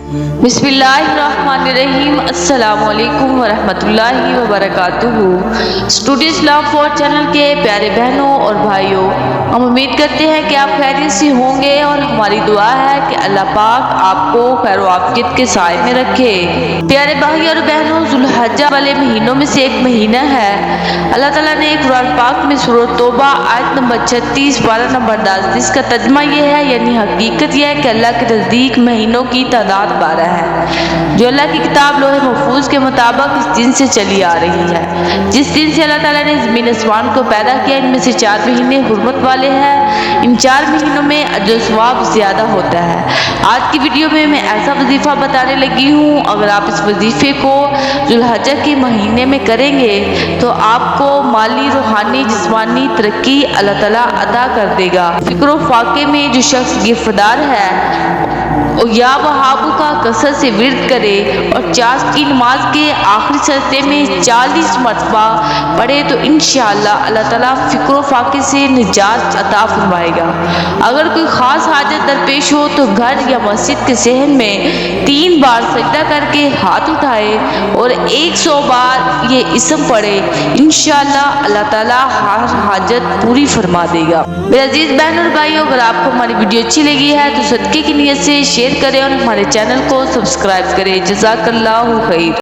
बिस्मिल्लाहिर्रहमानिर्रहीम। अस्सलाम वालेकुम वरहमतुल्लाहि वबरकातुहू। स्टूडियो इस्लाम 4 चैनल के प्यारे बहनों और भाइयों, हम उम्मीद करते हैं कि आप खैरियत से होंगे और हमारी दुआ है कि अल्लाह पाक आपको खैर आफियत के साए में रखे। प्यारे भाई और बहनों, जुल्हज्जा वाले महीनों में से एक महीना है। अल्लाह ताला ने कुरान पाक में सूरह तौबा आयत नंबर 36 पारा नंबर 10 जिसका तर्जुमा यह है, यानी हकीकत यह है कि अल्लाह के नज़दीक महीनों की तादाद 12 है, जो अल्लाह की किताब लोहे महफूज के मुताबिक इस दिन से चली आ रही है। जिस दिन से अल्लाह ताला ने ज़मीन आसमान को पैदा किया, इनमें से 4 महीने हुर्मत वाले हैं। इन 4 महीनों में अजर सवाब ज़्यादा होता है। आज की वीडियो में मैं ऐसा वजीफ़ा बताने लगी हूँ, अगर आप इस वजीफ़े को जुल्हज्जा के महीने में करेंगे तो आपको माली, रूहानी, जिस्मानी तरक्की अल्लाह ताला अता कर देगा। फिक्र फाके में जो शख्स गिरफ्तार है या वहाबू का कसरत से विर्द करे और 4 की नमाज के आखिरी सजदे में 40 मरतबा पढ़े तो इंशाअल्लाह अल्लाह ताला फिक्र फाके से निजात अता फरमाएगा। अगर कोई ख़ास हाजत दरपेश हो तो घर या मस्जिद के सहन में 3 बार सजदा करके हाथ उठाए और 100 बार ये इसम पढ़े, इंशाअल्लाह अल्लाह ताला हर हाजत पूरी फरमा देगा। मेरे अजीज बहन और भाइयों, अगर आपको हमारी वीडियो अच्छी लगी है तो सदके की नियत से शेयर करें और हमारे चैनल को सब्सक्राइब करें। जज़ाकल्लाहु खैर।